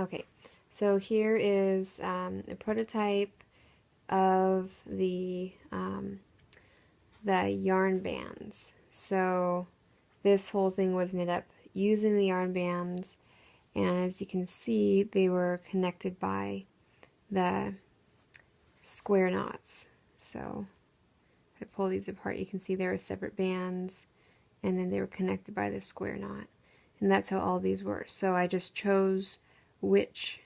Okay, so here is a prototype of the yarn bands. So this whole thing was knit up using the yarn bands, and as you can see, they were connected by the square knots. So if I pull these apart, you can see there are separate bands, and then they were connected by the square knot. And that's how all these were. So I just chose which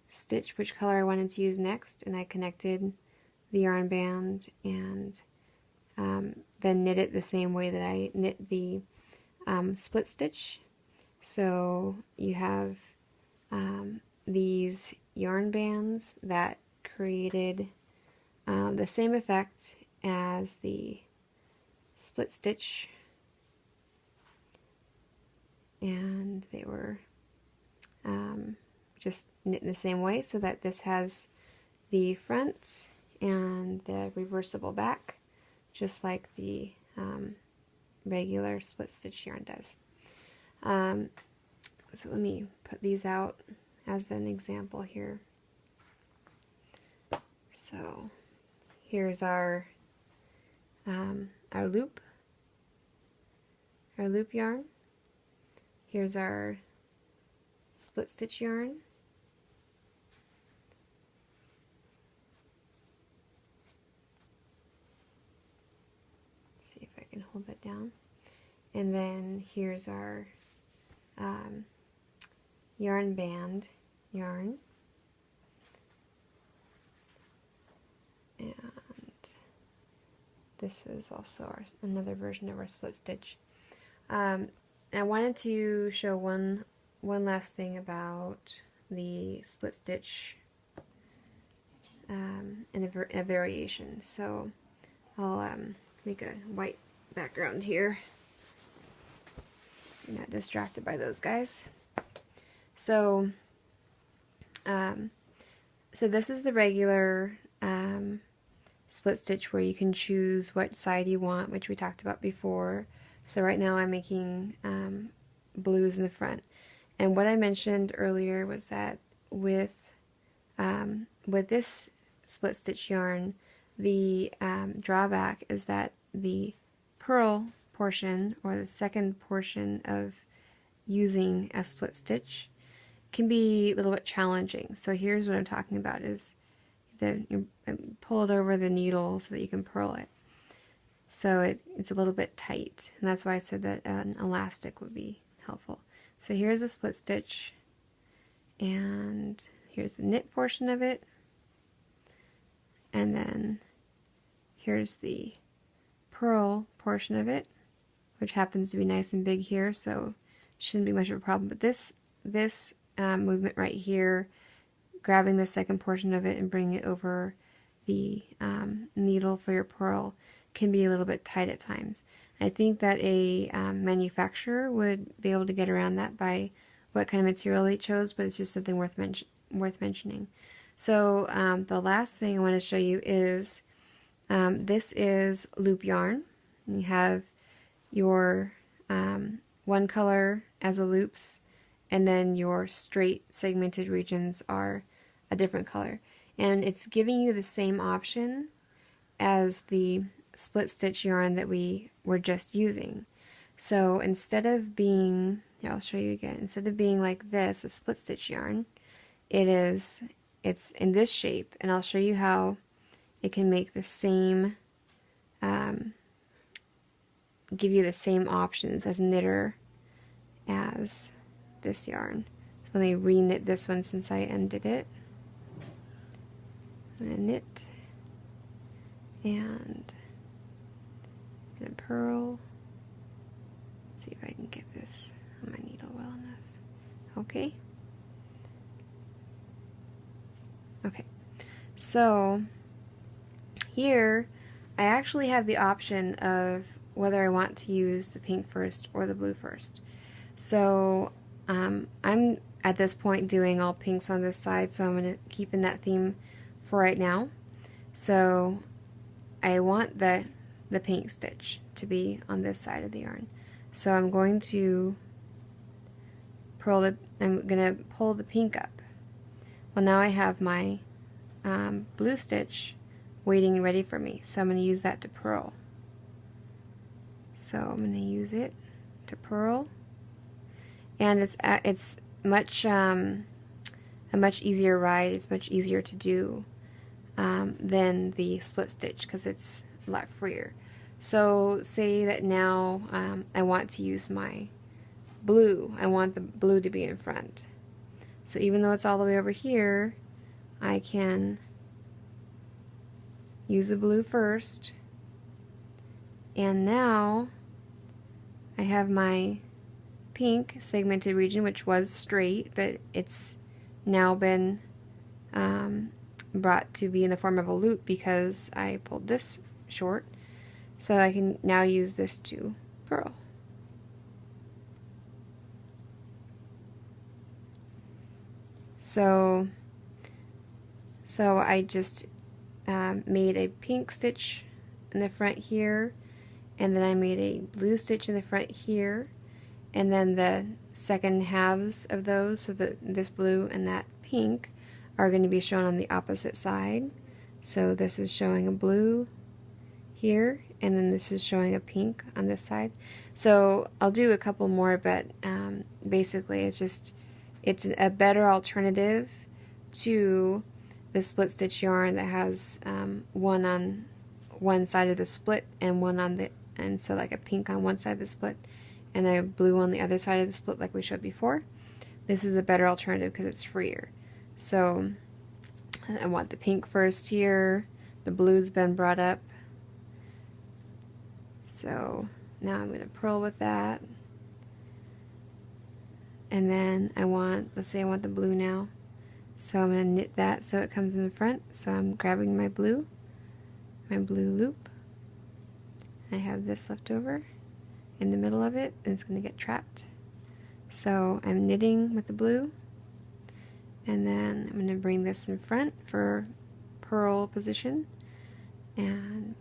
stitch, which color I wanted to use next, and I connected the yarn band and then knit it the same way that I knit the split stitch. So you have these yarn bands that created the same effect as the split stitch, and they were just knit in the same way, so that this has the front and the reversible back, just like the regular split stitch yarn does. So let me put these out as an example here. So here's our loop yarn. Here's our split stitch yarn. Let's see if I can hold that down. And then here's our yarn band yarn. And this was also another version of our split stitch. I wanted to show one last thing about the split stitch and a variation. So I'll make a white background here. You're not distracted by those guys. So so this is the regular split stitch where you can choose what side you want, which we talked about before. So right now I'm making blues in the front. And what I mentioned earlier was that with this split stitch yarn, the drawback is that the purl portion, or the second portion of using a split stitch, can be a little bit challenging. So here's what I'm talking about: is you pull it over the needle so that you can purl it. So it's a little bit tight, and that's why I said that an elastic would be helpful. So here's a split stitch, and here's the knit portion of it, and then here's the purl portion of it, which happens to be nice and big here, so shouldn't be much of a problem. But this movement right here, grabbing the second portion of it and bringing it over the needle for your purl, can be a little bit tight at times. I think that a manufacturer would be able to get around that by what kind of material they chose, but it's just something worth mentioning. So the last thing I want to show you is this is loop yarn. You have your one color as the loops, and then your straight segmented regions are a different color. And it's giving you the same option as the split stitch yarn that we were just using. So instead of being, here, I'll show you again, instead of being like this, a split stitch yarn, it's in this shape, and I'll show you how it can make the same, give you the same options as knitter as this yarn. So let me re-knit this one since I undid it. I'm going to knit, and I'm going to purl. Let's see if I can get this on my needle well enough. Okay. Okay. So here I actually have the option of whether I want to use the pink first or the blue first. So I'm at this point doing all pinks on this side, so I'm going to keep in that theme for right now. So I want the pink stitch to be on this side of the yarn. So I'm going to I'm gonna pull the pink up. Well, now I have my blue stitch waiting and ready for me, so I'm gonna use that to purl. So I'm gonna use it to purl, and it's much a much easier ride. It's much easier to do than the split stitch because it's a lot freer. So say that now I want to use my blue. I want the blue to be in front. So even though it's all the way over here, I can use the blue first. And now I have my pink segmented region, which was straight, but it's now been brought to be in the form of a loop because I pulled this short. So I can now use this to purl. So I just made a pink stitch in the front here, and then I made a blue stitch in the front here, and then the second halves of those, so that this blue and that pink, are going to be shown on the opposite side. So this is showing a blue here, and then this is showing a pink on this side. So I'll do a couple more, but basically it's a better alternative to the split stitch yarn that has one on one side of the split and one on the, and so like a pink on one side of the split and a blue on the other side of the split like we showed before. This is a better alternative because it's freer. So I want the pink first here. The blue's been brought up. So now I'm going to purl with that. And then let's say I want the blue now. So I'm going to knit that so it comes in the front. So I'm grabbing my blue loop. I have this left over in the middle of it, and it's going to get trapped. So I'm knitting with the blue, and then I'm going to bring this in front for purl position, and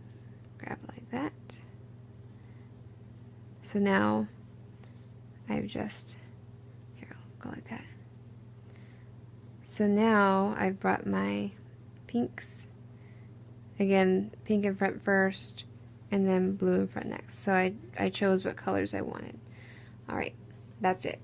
grab it like that. So now I've just, here, I'll go like that. So now I've brought my pinks, again, pink in front first, and then blue in front next. So I chose what colors I wanted. Alright, that's it.